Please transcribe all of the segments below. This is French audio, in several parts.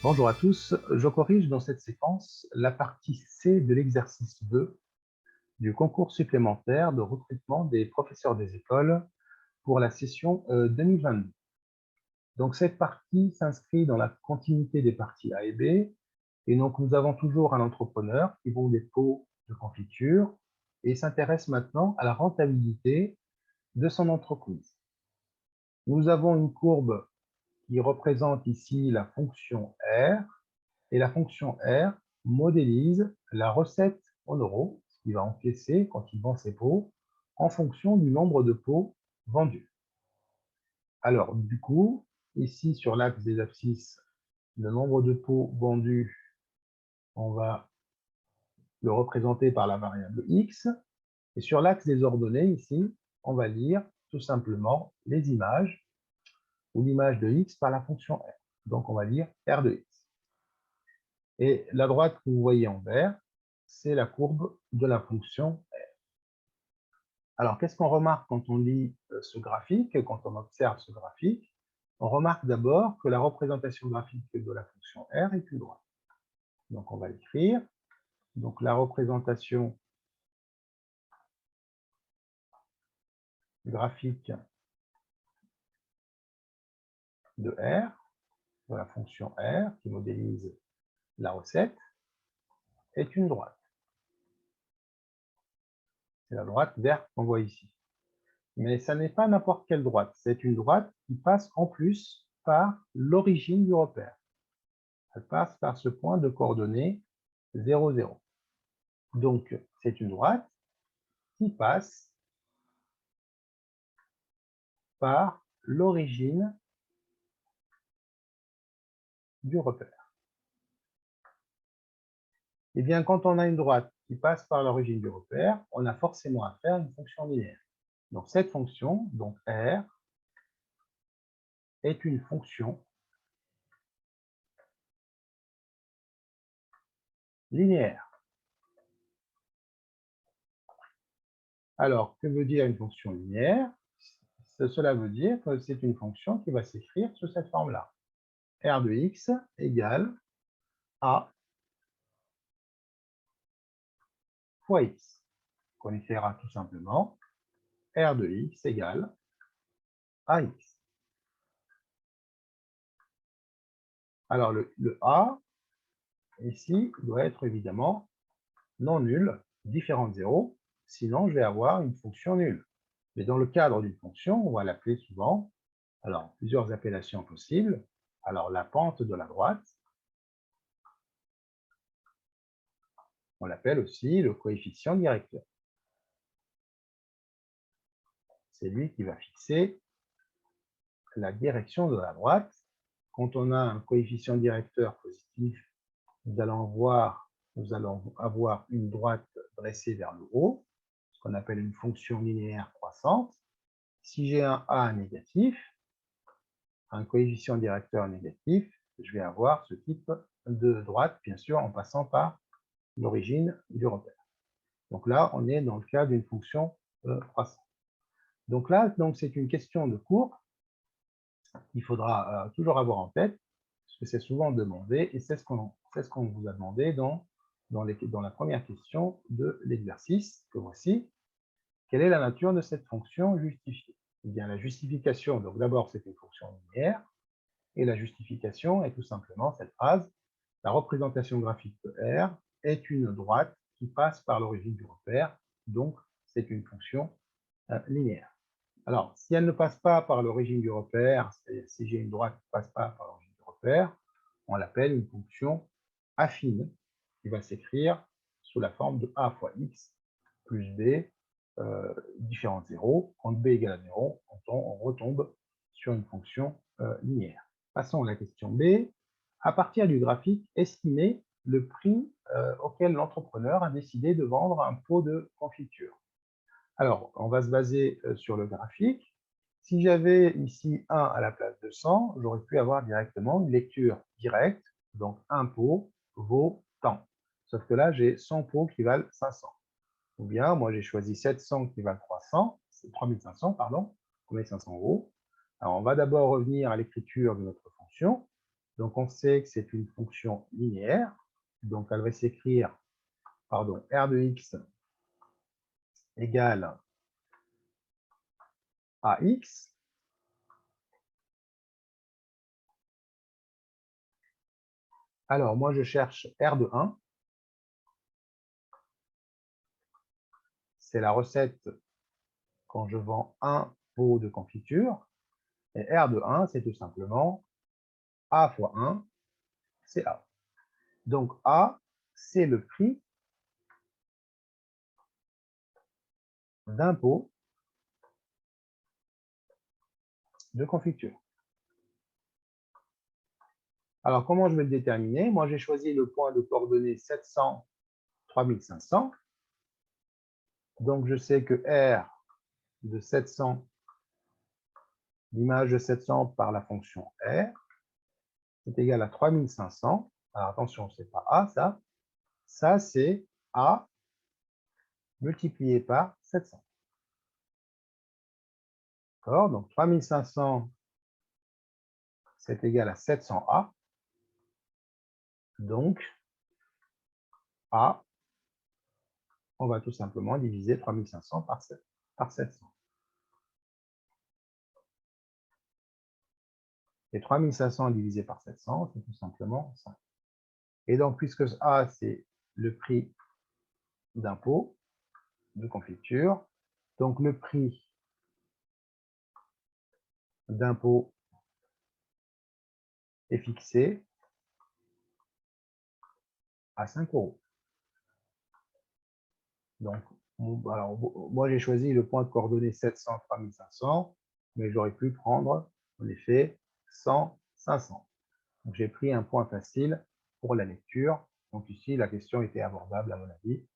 Bonjour à tous, je corrige dans cette séquence la partie C de l'exercice 2 du concours supplémentaire de recrutement des professeurs des écoles pour la session 2022. Donc cette partie s'inscrit dans la continuité des parties A et B, et donc nous avons toujours un entrepreneur qui vend des pots de confiture et s'intéresse maintenant à la rentabilité de son entreprise. Nous avons une courbe qui représente ici la fonction R, et la fonction R modélise la recette en euros, ce qu'il va encaisser quand il vend ses pots, en fonction du nombre de pots vendus. Alors, du coup, ici sur l'axe des abscisses, le nombre de pots vendus, on va le représenter par la variable X. Et sur l'axe des ordonnées, ici, on va lire tout simplement les images ou l'image de X par la fonction R. Donc, on va lire R de X. Et la droite que vous voyez en vert, c'est la courbe de la fonction R. Alors, qu'est-ce qu'on remarque quand on lit ce graphique, quand on observe ce graphique? On remarque d'abord que la représentation graphique de la fonction R est une droite. Donc, on va l'écrire. Donc, la représentation graphique de R, de la fonction R, qui modélise la recette, est une droite. C'est la droite verte qu'on voit ici. Mais ça n'est pas n'importe quelle droite. C'est une droite qui passe en plus par l'origine du repère. Elle passe par ce point de coordonnées 0, 0. Donc, c'est une droite qui passe par l'origine du repère. Eh bien, quand on a une droite qui passe par l'origine du repère, on a forcément à faire une fonction linéaire. Donc, cette fonction, donc R, est une fonction linéaire. Alors, que veut dire une fonction linéaire? Cela veut dire que c'est une fonction qui va s'écrire sous cette forme-là. R de x égale A fois x. On écrira tout simplement R de x égale AX. Alors, le A, ici, doit être évidemment non nul, différent de 0, sinon je vais avoir une fonction nulle. Mais dans le cadre d'une fonction, on va l'appeler souvent, alors plusieurs appellations possibles, alors la pente de la droite, on l'appelle aussi le coefficient directeur. C'est lui qui va fixer la direction de la droite. Quand on a un coefficient directeur positif, nous allons avoir une droite dressée vers le haut, ce qu'on appelle une fonction linéaire croissante. Si j'ai un A négatif, un coefficient directeur négatif, je vais avoir ce type de droite, bien sûr, en passant par l'origine du repère. Donc là, on est dans le cas d'une fonction croissante. Donc là, c'est une question de cours qu'il faudra toujours avoir en tête, parce que c'est souvent demandé, et c'est ce qu'on vous a demandé dans la première question de l'exercice que voici. Quelle est la nature de cette fonction justifiée? Eh bien, la justification, donc d'abord, c'est une fonction linéaire, et la justification est tout simplement cette phrase: la représentation graphique de R est une droite qui passe par l'origine du repère, donc c'est une fonction linéaire. Alors, si elle ne passe pas par l'origine du repère, c'est-à-dire si j'ai une droite qui ne passe pas par l'origine du repère, on l'appelle une fonction affine, qui va s'écrire sous la forme de a fois x plus b différent de 0. Quand b égale à 0, on retombe sur une fonction linéaire. Passons à la question B. À partir du graphique, estimez le prix auquel l'entrepreneur a décidé de vendre un pot de confiture. Alors, on va se baser sur le graphique. Si j'avais ici 1 à la place de 100, j'aurais pu avoir directement une lecture directe, donc un pot vaut tant. Sauf que là, j'ai 100 pots qui valent 500. Ou bien, moi, j'ai choisi 700 qui valent 3500, pardon, 3500 €. Alors, on va d'abord revenir à l'écriture de notre fonction. Donc, on sait que c'est une fonction linéaire. Donc, elle va s'écrire, pardon, R de x égale à x. Alors, moi, je cherche R de 1. C'est la recette quand je vends un pot de confiture. Et R de 1, c'est tout simplement A fois 1, c'est A. Donc, A, c'est le prix d'un pot de confiture. Alors, comment je vais le déterminer? Moi, j'ai choisi le point de coordonnées 700, 3500. Donc, je sais que R de 700, l'image de 700 par la fonction R, est égal à 3500. Alors, attention, ce n'est pas A, ça. Ça, c'est A multiplié par 700. D'accord? Donc, 3500, c'est égal à 700A. Donc, A, on va tout simplement diviser 3500 par 700. Et 3500 divisé par 700, c'est tout simplement 5. Et donc, puisque A, c'est le prix d'un pot de confiture, donc le prix d'un pot est fixé à 5 €. Donc, alors, moi, j'ai choisi le point de coordonnées 700, 3500, mais j'aurais pu prendre, en effet, 100, 500. Donc, j'ai pris un point facile pour la lecture. Donc, ici, la question était abordable, à mon avis,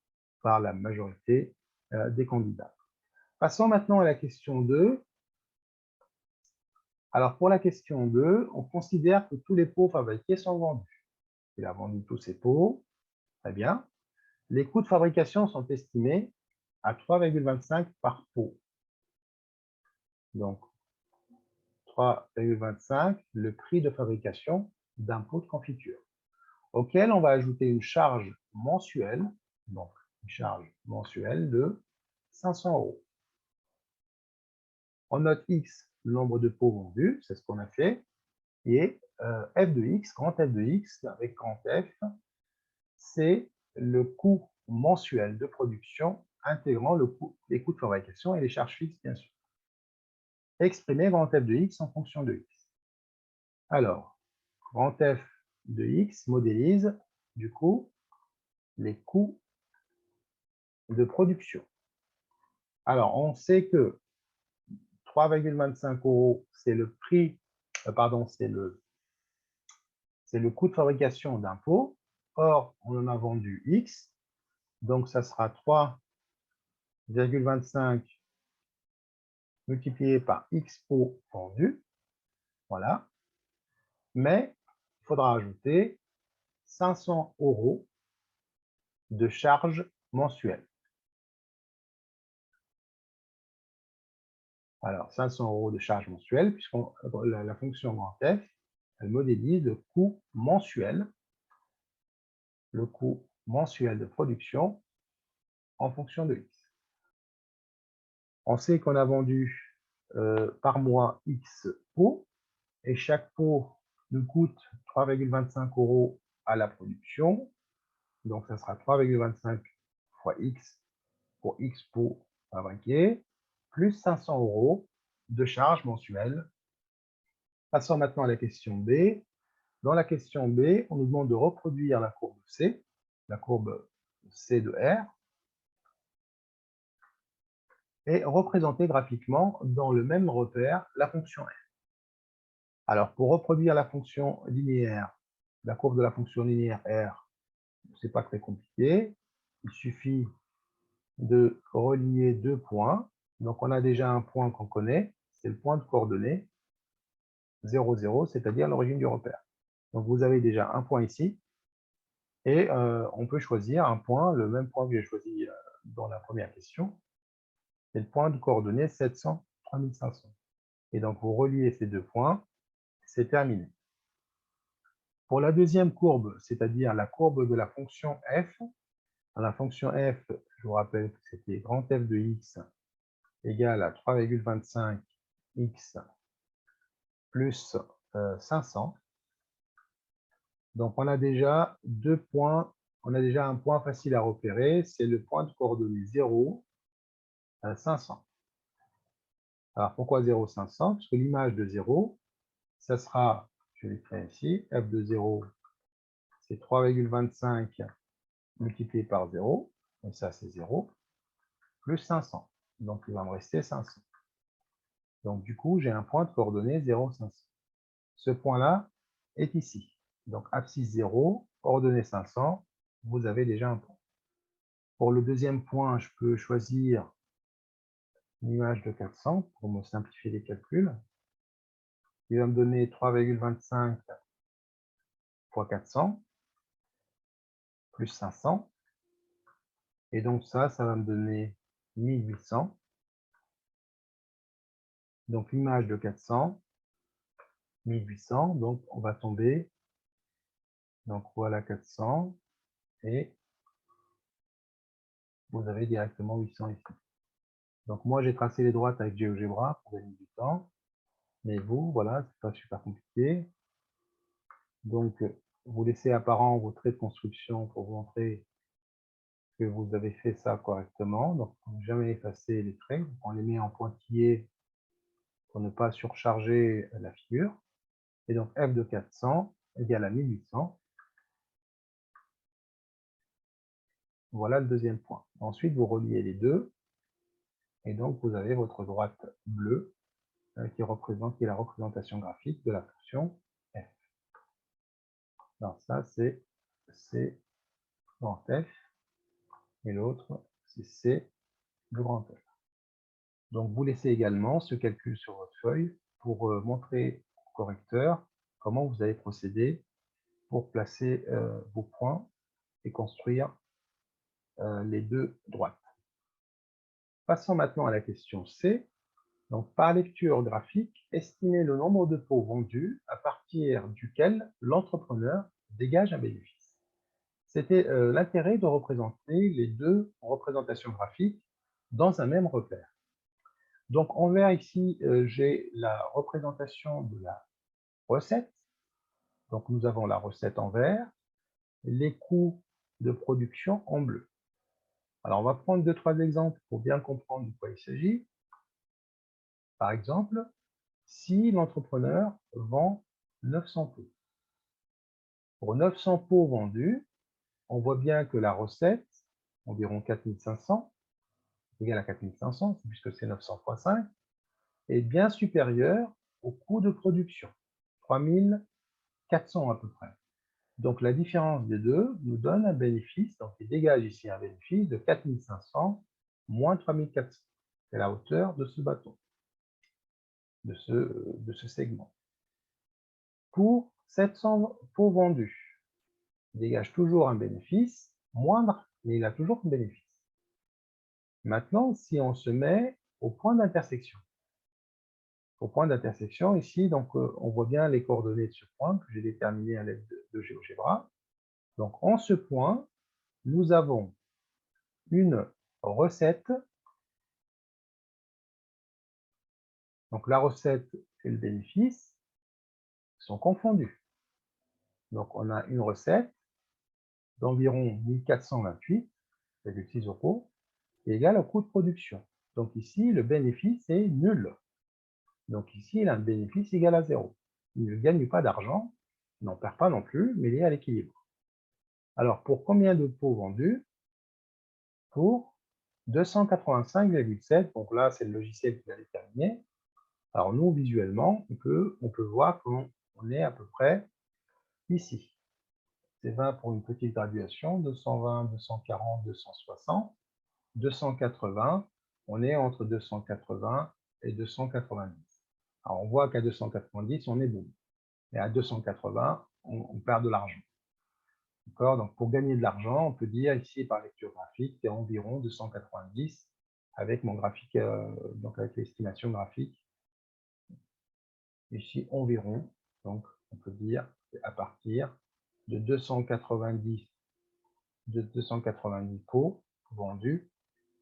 par la majorité des candidats. Passons maintenant à la question 2. Alors, pour la question 2, on considère que tous les pots fabriqués sont vendus. Il a vendu tous ses pots. Très bien. Les coûts de fabrication sont estimés à 3,25 par pot. Donc, 3,25, le prix de fabrication d'un pot de confiture, auquel on va ajouter une charge mensuelle, donc une charge mensuelle de 500 €. On note X, le nombre de pots vendus, c'est ce qu'on a fait, et F de X, grand F de X, avec grand F, c'est le coût mensuel de production intégrant les coûts de fabrication et les charges fixes, bien sûr. Exprimer grand F de X en fonction de X. Alors, grand F de X modélise, du coup, les coûts de production. Alors, on sait que 3,25 €, c'est le prix, pardon, c'est le coût de fabrication d'un pot. Or, on en a vendu X, donc ça sera 3,25 multiplié par X pots vendus. Voilà. Mais il faudra ajouter 500 € de charges mensuelles. Alors, 500 € de charges mensuelles, puisque la fonction grand F, elle modélise le coût mensuel de production en fonction de X. On sait qu'on a vendu par mois X pots, et chaque pot nous coûte 3,25 € à la production. Donc, ça sera 3,25 fois X pour X pots fabriqués, plus 500 € de charges mensuelles. Passons maintenant à la question B. Dans la question B, on nous demande de reproduire la courbe C, la courbe C de R, et représenter graphiquement dans le même repère la fonction R. Alors, pour reproduire la fonction linéaire, la courbe de la fonction linéaire R, ce n'est pas très compliqué. Il suffit de relier deux points. Donc, on a déjà un point qu'on connaît, c'est le point de coordonnées 0, 0, c'est-à-dire l'origine du repère. Donc, vous avez déjà un point ici, et on peut choisir un point, le même point que j'ai choisi dans la première question, c'est le point de coordonnées 700, 3500. Et donc, vous reliez ces deux points, c'est terminé. Pour la deuxième courbe, c'est-à-dire la courbe de la fonction f, la fonction f, je vous rappelle que c'était grand F de x égale à 3,25 x plus 500. Donc, on a déjà un point facile à repérer, c'est le point de coordonnées 0, 500. Alors, pourquoi 0, 500? Parce que l'image de 0, ça sera, je vais l'écrire ici, f de 0, c'est 3,25 multiplié par 0, et ça c'est 0, plus 500. Donc, il va me rester 500. Donc, du coup, j'ai un point de coordonnées 0, 500. Ce point-là est ici. Donc, abscisse 0, coordonnées 500, vous avez déjà un point. Pour le deuxième point, je peux choisir une image de 400 pour me simplifier les calculs. Il va me donner 3,25 fois 400 plus 500. Et donc ça va me donner 1800. Donc l'image de 400, 1800. Donc on va tomber. Donc voilà 400. Et vous avez directement 800 ici. Donc moi j'ai tracé les droites avec GeoGebra pour gagner du temps. Mais vous, voilà, c'est pas super compliqué. Donc vous laissez apparent vos traits de construction pour vous montrer que vous avez fait ça correctement. Donc, ne jamais effacer les traits. On les met en pointillé pour ne pas surcharger la figure. Et donc, f de 400 égale à 1800. Voilà le deuxième point. Ensuite, vous reliez les deux. Et donc, vous avez votre droite bleue qui est la représentation graphique de la fonction f. Alors, ça, c'est C grand F. Et l'autre, c'est C de grand F. Donc, vous laissez également ce calcul sur votre feuille pour montrer au correcteur comment vous allez procéder pour placer vos points et construire les deux droites. Passons maintenant à la question C. Donc, par lecture graphique, estimez le nombre de pots vendus à partir duquel l'entrepreneur dégage un bénéfice. C'était l'intérêt de représenter les deux représentations graphiques dans un même repère. Donc, en vert ici, j'ai la représentation de la recette. Donc, nous avons la recette en vert, les coûts de production en bleu. Alors, on va prendre 2-3 exemples pour bien comprendre de quoi il s'agit. Par exemple, si l'entrepreneur vend 900 pots. Pour 900 pots vendus, on voit bien que la recette, environ 4500, égale à 4500, puisque c'est 900 fois 5, est bien supérieure au coût de production, 3400 à peu près. Donc la différence des deux nous donne un bénéfice, donc il dégage ici un bénéfice de 4500 moins 3400. C'est la hauteur de ce bâton, de ce segment. Pour 700 pots vendus, il dégage toujours un bénéfice moindre, mais il a toujours un bénéfice. Maintenant, si on se met au point d'intersection. Au point d'intersection, ici, donc, on voit bien les coordonnées de ce point que j'ai déterminé à l'aide de GeoGebra. Donc, en ce point, nous avons une recette. Donc, la recette et le bénéfice sont confondus. Donc, on a une recette d'environ 1428,6 € qui est égale au coût de production. Donc, ici, le bénéfice est nul. Donc, ici, il a un bénéfice égal à 0. Il ne gagne pas d'argent, il n'en perd pas non plus, mais il est à l'équilibre. Alors, pour combien de pots vendus? Pour 285,7. Donc là, c'est le logiciel qui l'a déterminé. Alors nous, visuellement, on peut voir qu'on est à peu près ici. C'est 20 pour une petite graduation, 220, 240, 260, 280. On est entre 280 et 290. Alors on voit qu'à 290, on est bon. Mais à 280, on perd de l'argent. Donc, pour gagner de l'argent, on peut dire ici par lecture graphique, il y a environ 290 avec mon graphique, donc avec l'estimation graphique. Ici, environ, donc on peut dire C'est à partir de 290 pots vendus,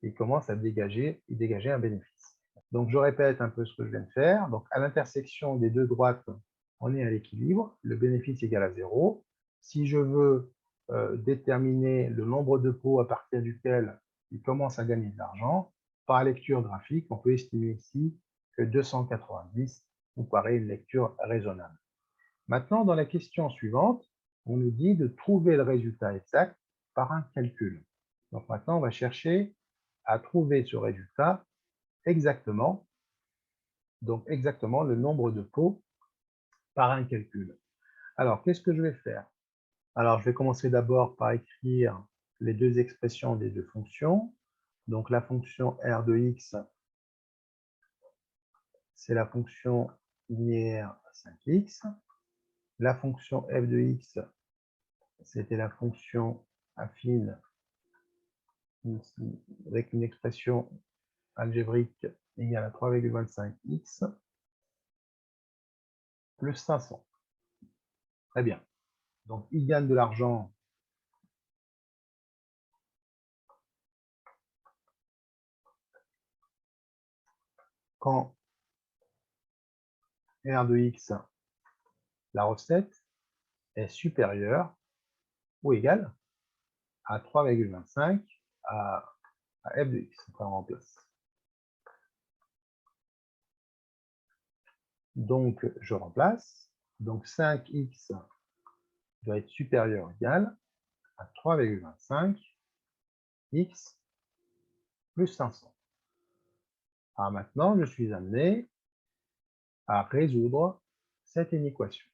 il commence à dégager un bénéfice. Donc, je répète un peu ce que je viens de faire. Donc, à l'intersection des deux droites, on est à l'équilibre. Le bénéfice égal à 0. Si je veux déterminer le nombre de pots à partir duquel il commence à gagner de l'argent, par lecture graphique, on peut estimer ici que 290 nous paraît une lecture raisonnable. Maintenant, dans la question suivante, on nous dit de trouver le résultat exact par un calcul. Donc maintenant, on va chercher à trouver ce résultat exactement, donc exactement le nombre de pots par un calcul. Alors, qu'est-ce que je vais faire? Alors, je vais commencer d'abord par écrire les deux expressions des deux fonctions. Donc, la fonction r de x, c'est la fonction linéaire 5x. La fonction f de x, c'était la fonction affine avec une expression algébrique égale à 3,25x plus 500. Très bien. Donc, il gagne de l'argent quand R de X, la recette, est supérieure ou égale à 3,25 à F de X. On remplace. Donc, je remplace. Donc, 5x doit être supérieur ou égal à 3,25 x plus 500. Alors maintenant, je suis amené à résoudre cette inéquation.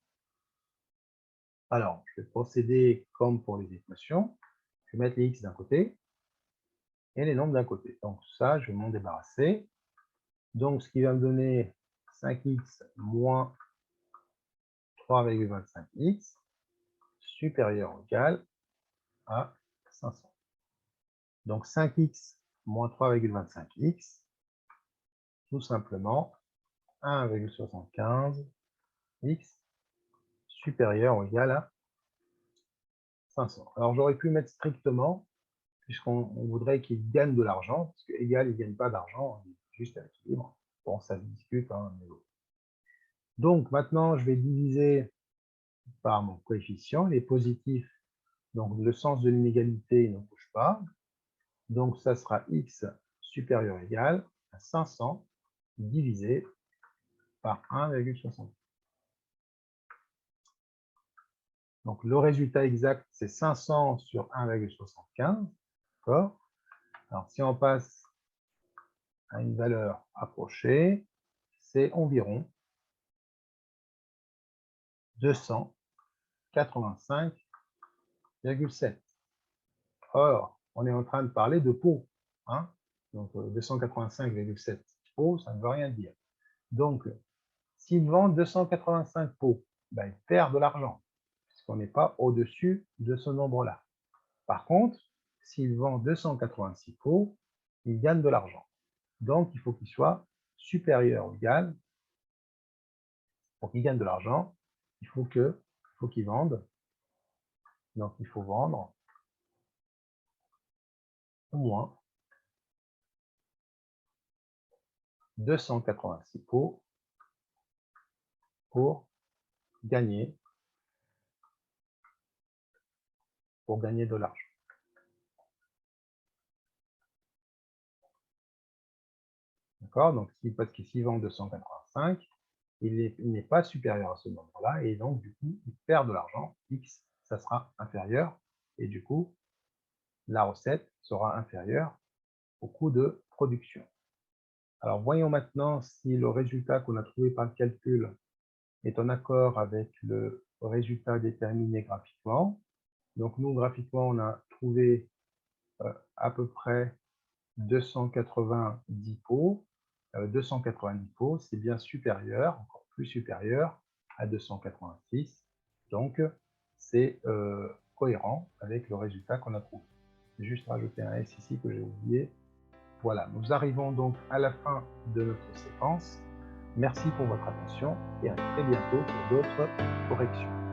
Alors, je vais procéder comme pour les équations. Je vais mettre les x d'un côté et les nombres d'un côté. Donc ça, je vais m'en débarrasser. Donc, ce qui va me donner 5x moins 3,25x supérieur ou égal à 500. Donc 5x moins 3,25x, tout simplement 1,75 x supérieur ou égal à 500. Alors j'aurais pu mettre strictement, puisqu'on voudrait qu'il gagne de l'argent, parce que égal, il ne gagne pas d'argent, juste à l'équilibre. Bon, ça se discute, hein, mais bon. Donc maintenant, je vais diviser par mon coefficient, les positifs. Donc le sens de l'inégalité ne bouge pas. Donc ça sera x supérieur ou égal à 500 divisé par 1,60. Donc le résultat exact, c'est 500 sur 1,75. D'accord? Alors si on passe à une valeur approchée, c'est environ 285,7. Or, on est en train de parler de pots. Hein? Donc 285,7 pots, ça ne veut rien dire. Donc, s'ils vendent 285 pots, ben, ils perdent de l'argent, puisqu'on n'est pas au-dessus de ce nombre-là. Par contre, s'ils vendent 286 pots, ils gagnent de l'argent. Donc, il faut qu'il soit supérieur ou égal. Pour qu'ils gagnent de l'argent, il faut qu'ils vendent. Donc, il faut vendre au moins 286 pots pour gagner de l'argent. D'accord? Donc, parce que s'il vend 285, il n'est pas supérieur à ce nombre-là, et donc, du coup, il perd de l'argent. X, ça sera inférieur, et du coup, la recette sera inférieure au coût de production. Alors, voyons maintenant si le résultat qu'on a trouvé par le calcul est en accord avec le résultat déterminé graphiquement. Donc, nous, graphiquement, on a trouvé à peu près 290 pots. 290 pots, c'est bien supérieur, encore plus supérieur à 286. Donc, c'est cohérent avec le résultat qu'on a trouvé. Je vais juste rajouter un S ici que j'ai oublié. Voilà, nous arrivons donc à la fin de notre séquence. Merci pour votre attention et à très bientôt pour d'autres corrections.